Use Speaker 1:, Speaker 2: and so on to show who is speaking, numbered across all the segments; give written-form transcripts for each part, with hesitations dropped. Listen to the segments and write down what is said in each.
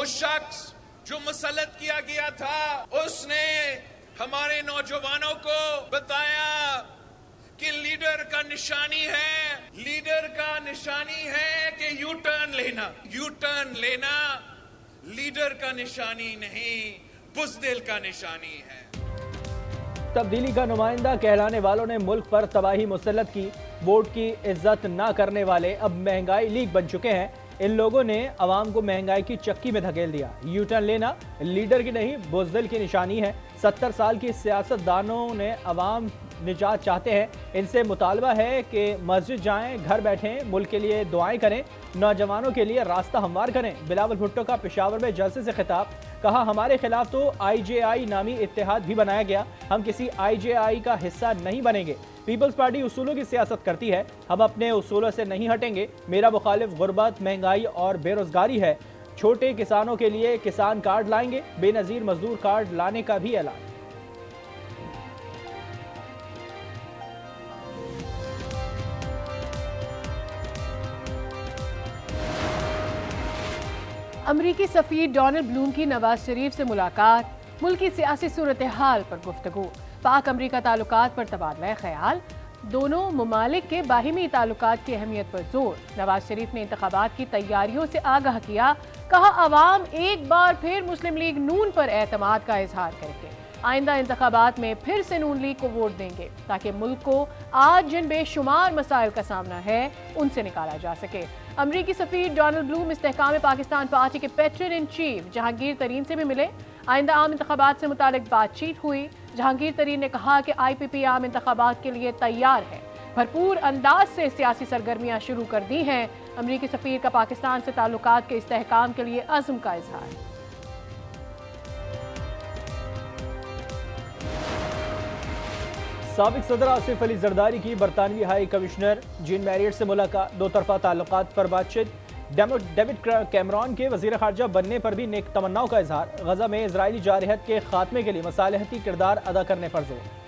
Speaker 1: وہ شخص جو مسلط کیا گیا تھا اس نے ہمارے نوجوانوں کو بتایا کہ لیڈر کا نشانی ہے کہ یو ٹرن لینا لیڈر کا نشانی نہیں، بزدل کا نشانی ہے۔
Speaker 2: تبدیلی کا نمائندہ کہلانے والوں نے ملک پر تباہی مسلط کی، ووٹ کی عزت نہ کرنے والے اب مہنگائی لیگ بن چکے ہیں۔ ان لوگوں نے عوام کو مہنگائی کی چکی میں دھکیل دیا۔ یو ٹرن لینا لیڈر کی نہیں بزدل کی نشانی ہے۔ 70 سال کی سیاست دانوں نے عوام نجات چاہتے ہیں، ان سے مطالبہ ہے کہ مسجد جائیں، گھر بیٹھیں، ملک کے لیے دعائیں کریں، نوجوانوں کے لیے راستہ ہموار کریں۔ بلاول بھٹو کا پشاور میں جلسے سے خطاب، کہا ہمارے خلاف تو آئی جے آئی نامی اتحاد بھی بنایا گیا، ہم کسی آئی جے آئی کا حصہ نہیں بنیں گے۔ پیپلز پارٹی اصولوں کی سیاست کرتی ہے، ہم اپنے اصولوں سے نہیں ہٹیں گے۔ میرا مخالف غربت، مہنگائی اور بے روزگاری ہے۔ چھوٹے کسانوں کے لیے کسان کارڈ لائیں گے، بے نظیر مزدور کارڈ لانے کا بھی اعلان۔
Speaker 3: امریکی سفیر ڈونلڈ بلوم کی نواز شریف سے ملاقات، ملکی سیاسی صورتحال پر گفتگو، پاک امریکہ تعلقات پر تبادلہ خیال، دونوں ممالک کے باہمی تعلقات کی اہمیت پر زور۔ نواز شریف نے انتخابات کی تیاریوں سے آگاہ کیا، کہا عوام ایک بار پھر مسلم لیگ نون پر اعتماد کا اظہار کریں گے، آئندہ انتخابات میں پھر سے نون لیگ کو ووٹ دیں گے تاکہ ملک کو آج جن بے شمار مسائل کا سامنا ہے ان سے نکالا جا سکے۔ امریکی سفیر ڈونلڈ بلوم استحکام پاکستان پارٹی کے پیٹرن ان چیف جہانگیر ترین سے بھی ملے، آئندہ عام انتخابات سے متعلق بات چیت ہوئی۔ جہانگیر ترین نے کہا کہ آئی پی پی عام انتخابات کے لیے تیار ہے، بھرپور انداز سے سیاسی سرگرمیاں شروع کر دی ہیں۔ امریکی سفیر کا پاکستان سے تعلقات کے استحکام کے لیے عزم کا اظہار۔
Speaker 2: سابق صدر آصف علی زرداری کی برطانوی ہائی کمشنر جین میریٹ سے ملاقات، دو طرفہ تعلقات پر بات چیت۔ ڈیوڈ کیمرون کے وزیر خارجہ بننے پر بھی نیک تمناؤں کا اظہار، غزہ میں اسرائیلی جارحیت کے خاتمے کے لیے مصالحتی کردار ادا کرنے پر زور۔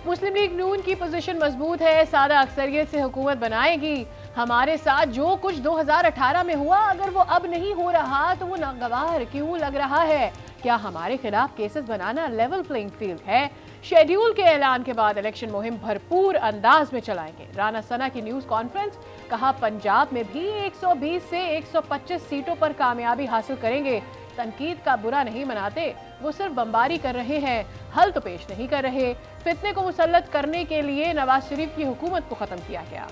Speaker 3: مسلم لیگ نون کی پوزیشن مضبوط ہے، سادہ اکثریت سے حکومت بنائے گی۔ ہمارے ساتھ جو کچھ 2018 میں ہوا اگر وہ اب نہیں ہو رہا تو وہ ناگوار کیوں لگ رہا ہے؟ کیا ہمارے خلاف کیسز بنانا لیول پلینگ فیلڈ ہے؟ شیڈیول کے اعلان کے بعد الیکشن مہم بھرپور انداز میں چلائیں گے۔ رانا ثنا کی نیوز کانفرنس، کہا پنجاب میں بھی 120 سے 125 سیٹوں پر کامیابی حاصل کریں گے۔ تنقید کا برا نہیں مناتے، وہ صرف بمباری کر رہے ہیں، حل تو پیش نہیں کر رہے۔ فتنے کو مسلط کرنے کے لیے نواز شریف کی حکومت کو ختم کیا گیا۔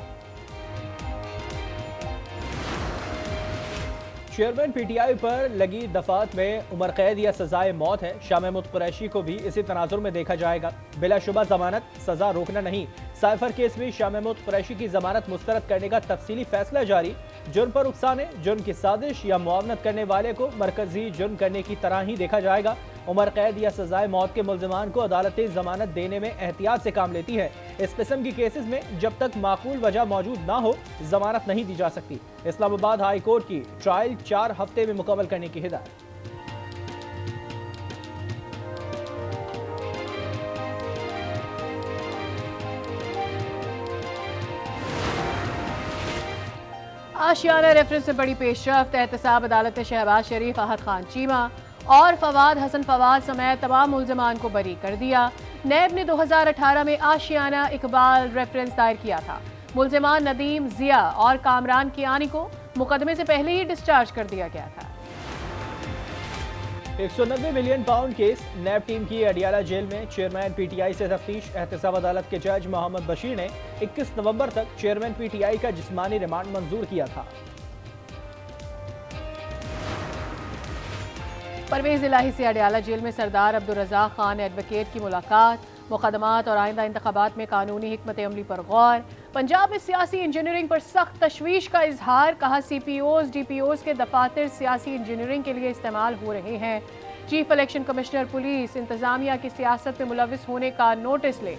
Speaker 2: چیئرمین پی ٹی آئی پر لگی دفعات میں عمر قید یا سزائے موت ہے۔ شاہ محمود قریشی کو بھی اسی تناظر میں دیکھا جائے گا، بلا شبہ ضمانت، سزا روکنا نہیں۔ سائفر کیس میں شاہ محمود قریشی کی ضمانت مسترد کرنے کا تفصیلی فیصلہ جاری۔ جرم پر اکسانے، جرم کی سازش یا معاونت کرنے والے کو مرکزی جرم کرنے کی طرح ہی دیکھا جائے گا۔ عمر قید یا سزائے موت کے ملزمان کو عدالتیں ضمانت دینے میں احتیاط سے کام لیتی ہے۔ اس قسم کی کیسز میں جب تک معقول وجہ موجود نہ ہو ضمانت نہیں دی جا سکتی۔ اسلام آباد ہائی کورٹ کی ٹرائل 4 ہفتے میں مکمل کرنے کی ہدایت۔
Speaker 3: آشیانہ ریفرنس میں بڑی پیش رفت، احتساب عدالت نے شہباز شریف، احد خان چیمہ اور فواد حسن فواد سمیت تمام ملزمان کو بری کر دیا۔ نیب نے 2018 میں آشیانہ اقبال ریفرنس دائر کیا تھا۔ ملزمان ندیم، ضیا اور کامران کیانی کو مقدمے سے پہلے ہی ڈسچارج کر دیا گیا تھا۔
Speaker 2: 190 million pound case, NAB team کی اڈیالہ جیل میں چیئرمین پی ٹی آئی سے تفتیش۔ احتساب عدالت کے جج محمد بشیر نے 21 نومبر تک چیئرمین پی ٹی آئی کا جسمانی ریمانڈ منظور کیا تھا۔
Speaker 3: پرویز الہی سے اڈیالہ جیل میں سردار عبدالرزاق خان ایڈوکیٹ کی ملاقات، مقدمات اور آئندہ انتخابات میں قانونی حکمت عملی پر غور۔ پنجاب میں سیاسی انجینئرنگ پر سخت تشویش کا اظہار، کہا C P Os D P Os کے دفاتر سیاسی انجینئرنگ کے لیے استعمال ہو رہے ہیں۔ چیف الیکشن کمشنر پولیس انتظامیہ کی سیاست میں ملوث ہونے کا نوٹس لے۔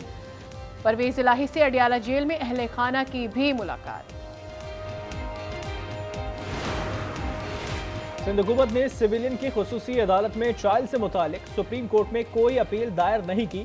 Speaker 3: پرویز الہی سے اڈیالہ جیل میں اہل خانہ کی بھی ملاقات۔
Speaker 2: سندھ حکومت نے سویلین کی خصوصی عدالت میں ٹرائل سے متعلق سپریم کورٹ میں کوئی اپیل دائر نہیں کی۔